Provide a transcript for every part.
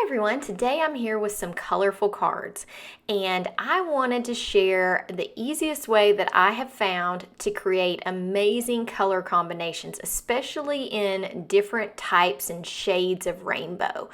everyone, today I'm here with some colorful cards and I wanted to share the easiest way that I have found to create amazing color combinations, especially in different types and shades of rainbow.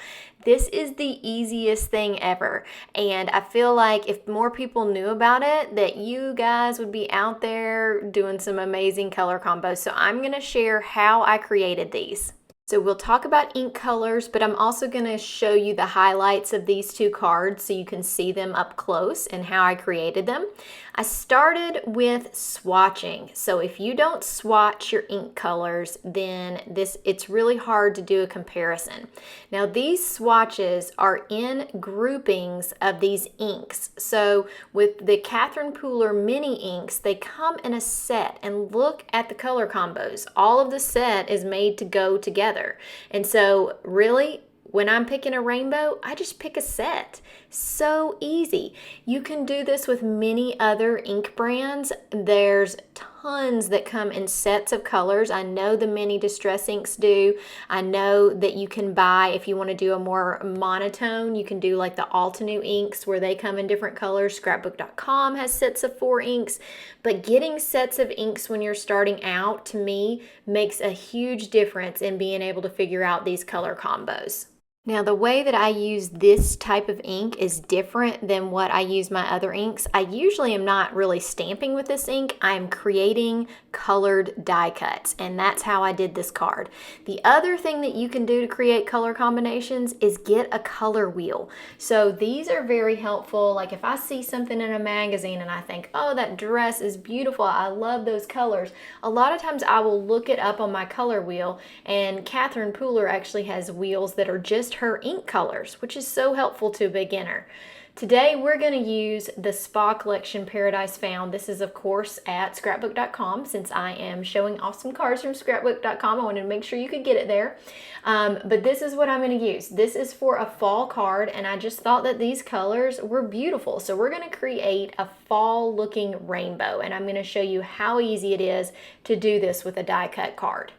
This is the easiest thing ever, and I feel like if more people knew about it, that you guys would be out there doing some amazing color combos. So I'm going to share how I created these. So we'll talk about ink colors, but I'm also going to show you the highlights of these two cards so you can see them up close and how I created them. I started with swatching. So if you don't swatch your ink colors, then it's really hard to do a comparison. Now these swatches are in groupings of these inks. So with the Catherine Pooler mini inks, they come in a set, and look at the color combos. All of the set is made to go together. And so really, when I'm picking a rainbow, I just pick a set. So easy. You can do this with many other ink brands. There's tons that come in sets of colors. I know the mini distress inks do. I know that you can buy, if you want to do a more monotone, you can do like the Altenew inks where they come in different colors. Scrapbook.com has sets of 4 inks. But getting sets of inks when you're starting out, to me, makes a huge difference in being able to figure out these color combos. Now the way that I use this type of ink is different than what I use my other inks. I usually am not really stamping with this ink. I'm creating colored die cuts, and that's how I did this card. The other thing that you can do to create color combinations is get a color wheel. So these are very helpful. Like if I see something in a magazine and I think, oh, that dress is beautiful, I love those colors, a lot of times I will look it up on my color wheel, and Catherine Pooler actually has wheels that are just her ink colors, which is so helpful to a beginner. Today we're going to use the Spa Collection Paradise Fawn. This is of course at scrapbook.com. Since I am showing off some cards from scrapbook.com, I wanted to make sure you could get it there. But this is what I'm going to use. This is for a fall card, and I just thought that these colors were beautiful. So we're going to create a fall looking rainbow, and I'm going to show you how easy it is to do this with a die cut card.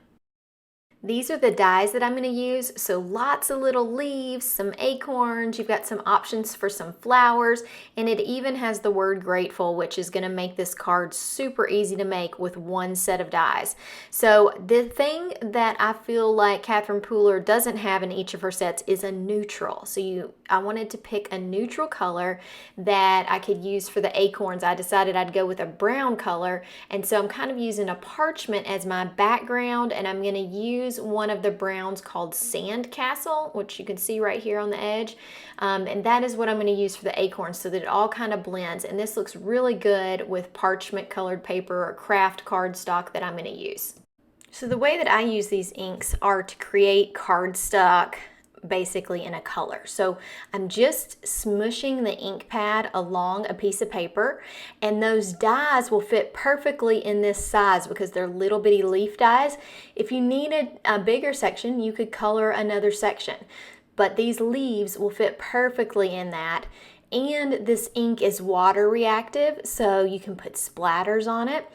These are the dies that I'm going to use, so lots of little leaves, some acorns, you've got some options for some flowers, and it even has the word grateful, which is going to make this card super easy to make with one set of dies. So the thing that I feel like Catherine Pooler doesn't have in each of her sets is a neutral. So I wanted to pick a neutral color that I could use for the acorns. I decided I'd go with a brown color, and so I'm kind of using a parchment as my background, and I'm going to use one of the browns called Sand Castle, which you can see right here on the edge, and that is what I'm going to use for the acorns so that it all kind of blends. And this looks really good with parchment colored paper or Kraft cardstock that I'm going to use. So the way that I use these inks are to create cardstock basically in a color. So I'm just smushing the ink pad along a piece of paper, and those dies will fit perfectly in this size because they're little bitty leaf dies. If you needed a bigger section, you could color another section, but these leaves will fit perfectly in that. And this ink is water reactive, so you can put splatters on it.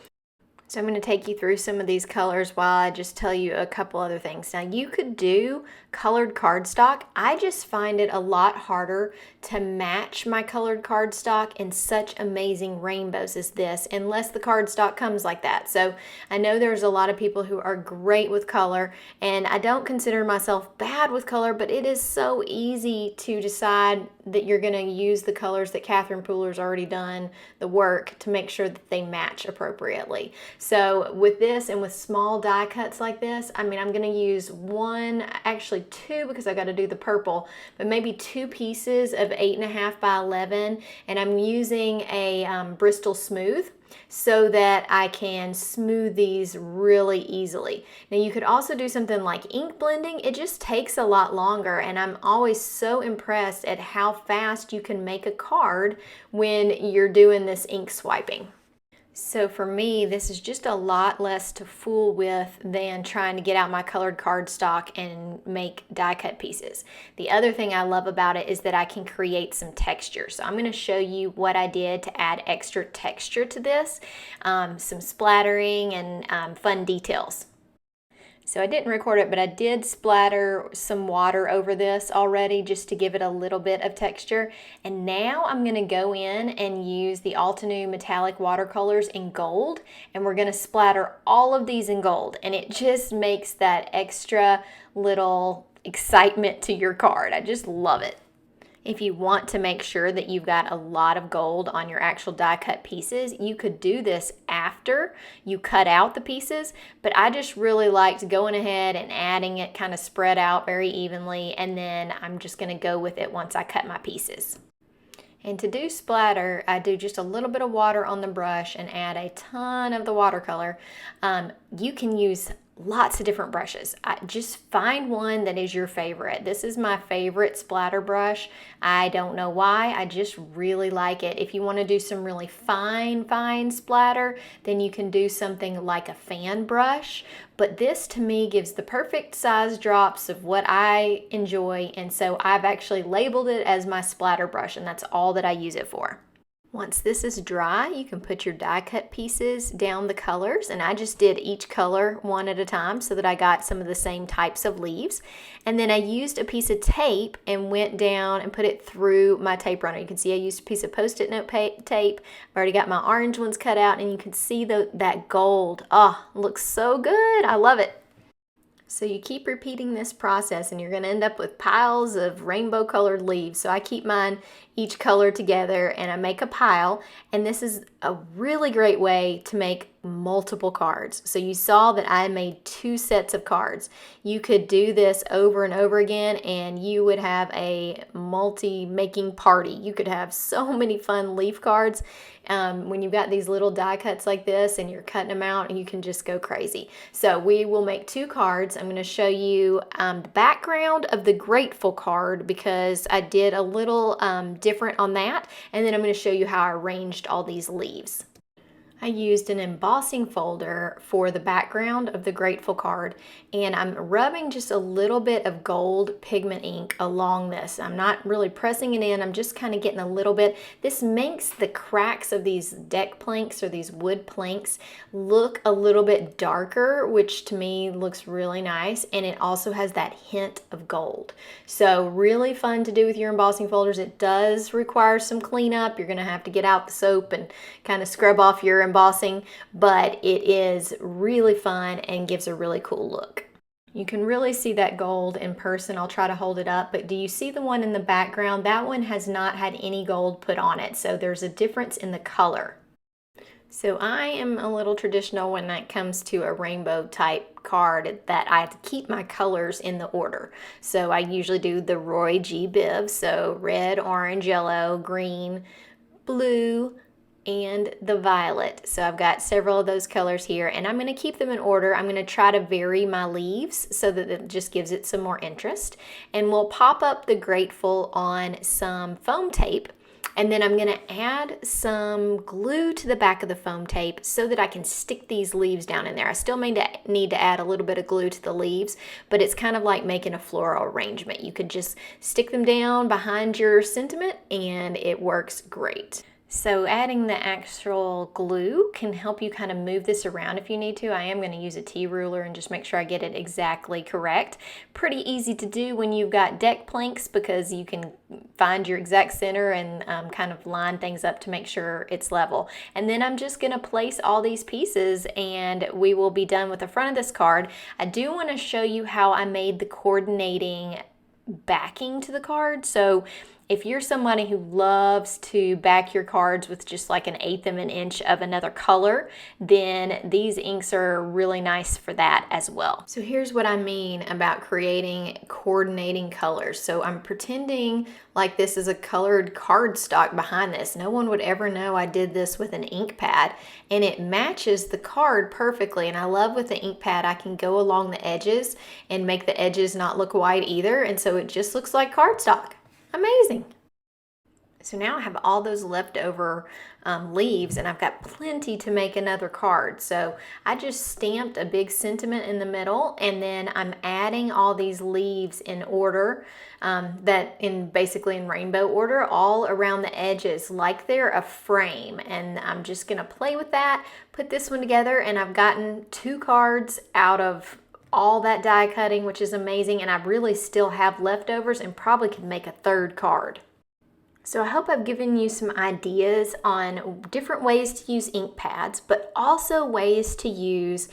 So I'm going to take you through some of these colors while I just tell you a couple other things. Now you could do colored cardstock. I just find it a lot harder to match my colored cardstock in such amazing rainbows as this, unless the cardstock comes like that. So I know there's a lot of people who are great with color, and I don't consider myself bad with color, but it is so easy to decide that you're going to use the colors that Catherine Pooler's already done the work to make sure that they match appropriately. So with this and with small die cuts like this, I mean, I'm going to use one, actually 2, because I got to do the purple, but maybe 2 pieces of 8.5 by 11, and I'm using a Bristol Smooth so that I can smooth these really easily. Now you could also do something like ink blending. It just takes a lot longer, and I'm always so impressed at how fast you can make a card when you're doing this ink swiping. So for me, this is just a lot less to fool with than trying to get out my colored cardstock and make die cut pieces. The other thing I love about it is that I can create some texture. So I'm going to show you what I did to add extra texture to this, some splattering and fun details. So I didn't record it, but I did splatter some water over this already just to give it a little bit of texture. And now I'm gonna go in and use the Altenew metallic watercolors in gold, and we're gonna splatter all of these in gold. And it just makes that extra little excitement to your card. I just love it. If you want to make sure that you've got a lot of gold on your actual die cut pieces, you could do this after you cut out the pieces, but I just really liked going ahead and adding it kind of spread out very evenly, and then I'm just going to go with it once I cut my pieces. And to do splatter, I do just a little bit of water on the brush and add a ton of the watercolor. You can use lots of different brushes. Just find one that is your favorite. This is my favorite splatter brush. I don't know why, I just really like it. If you want to do some really fine splatter, then you can do something like a fan brush. But this to me gives the perfect size drops of what I enjoy, and so I've actually labeled it as my splatter brush, and that's all that I use it for. Once this is dry, you can put your die cut pieces down the colors, and I just did each color one at a time so that I got some of the same types of leaves. And then I used a piece of tape and went down and put it through my tape runner. You can see I used a piece of Post-it note tape. I've already got my orange ones cut out, and you can see that gold. Oh, looks so good. I love it. So you keep repeating this process and you're going to end up with piles of rainbow colored leaves. So I keep mine each color together and I make a pile, and this is a really great way to make multiple cards. So you saw that I made 2 sets of cards. You could do this over and over again and you would have a multi-making party. You could have so many fun leaf cards when you've got these little die cuts like this and you're cutting them out, and you can just go crazy. So we will make 2 cards. I'm going to show you the background of the Grateful card because I did a little different on that, and then I'm going to show you how I arranged all these leaves. I used an embossing folder for the background of the Grateful card, and I'm rubbing just a little bit of gold pigment ink along this. I'm not really pressing it in, I'm just kind of getting a little bit. This makes the cracks of these deck planks or these wood planks look a little bit darker, which to me looks really nice, and it also has that hint of gold. So really fun to do with your embossing folders. It does require some cleanup. You're going to have to get out the soap and kind of scrub off your embossing, but it is really fun and gives a really cool look. You can really see that gold in person. I'll try to hold it up, but do you see the one in the background? That one has not had any gold put on it, so there's a difference in the color. So I am a little traditional when it comes to a rainbow type card, that I have to keep my colors in the order. So I usually do the Roy G. Biv, so red, orange, yellow, green, blue, and the violet. So I've got several of those colors here, and I'm going to keep them in order. I'm going to try to vary my leaves so that it just gives it some more interest. And we'll pop up the Grateful on some foam tape, and then I'm going to add some glue to the back of the foam tape so that I can stick these leaves down in there. I still may need to add a little bit of glue to the leaves, but it's kind of like making a floral arrangement. You could just stick them down behind your sentiment and it works great. So adding the actual glue can help you kind of move this around if you need to. I am going to use a T-ruler and just make sure I get it exactly correct. Pretty easy to do when you've got deck planks because you can find your exact center and kind of line things up to make sure it's level. And then I'm just going to place all these pieces and we will be done with the front of this card. I do want to show you how I made the coordinating backing to the card. So if you're somebody who loves to back your cards with just like 1/8 of an inch of another color, then these inks are really nice for that as well. So here's what I mean about creating coordinating colors. So I'm pretending like this is a colored cardstock behind this. No one would ever know I did this with an ink pad, and it matches the card perfectly. And I love with the ink pad, I can go along the edges and make the edges not look white either, and so it just looks like cardstock. Amazing. So now I have all those leftover leaves, and I've got plenty to make another card. So I just stamped a big sentiment in the middle, and then I'm adding all these leaves in order, basically in rainbow order, all around the edges like they're a frame. And I'm just gonna play with that, put this one together, and I've gotten 2 cards out of all that die cutting, which is amazing, and I really still have leftovers and probably could make a third card. So I hope I've given you some ideas on different ways to use ink pads, but also ways to use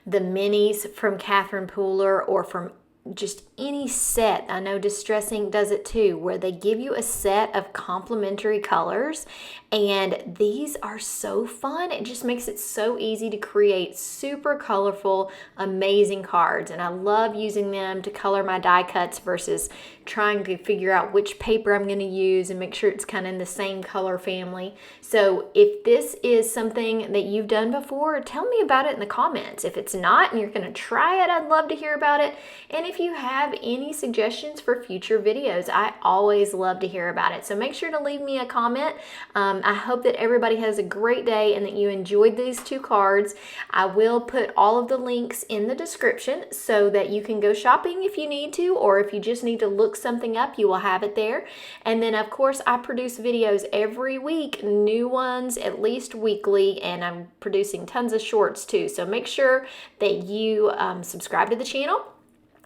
the minis from Catherine Pooler or from just any set. I know Distressing does it too, where they give you a set of complementary colors, and these are so fun. It just makes it so easy to create super colorful, amazing cards, and I love using them to color my die cuts versus trying to figure out which paper I'm going to use and make sure it's kind of in the same color family. So if this is something that you've done before, tell me about it in the comments. If it's not and you're going to try it, I'd love to hear about it. And if you have any suggestions for future videos, I always love to hear about it. So make sure to leave me a comment. I hope that everybody has a great day and that you enjoyed these 2 cards. I will put all of the links in the description so that you can go shopping if you need to, or if you just need to look something up, you will have it there. And then of course I produce videos every week, new ones at least weekly, and I'm producing tons of shorts too. So make sure that you subscribe to the channel,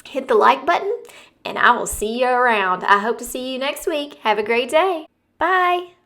hit the like button, and I will see you around. I hope to see you next week. Have a great day. Bye.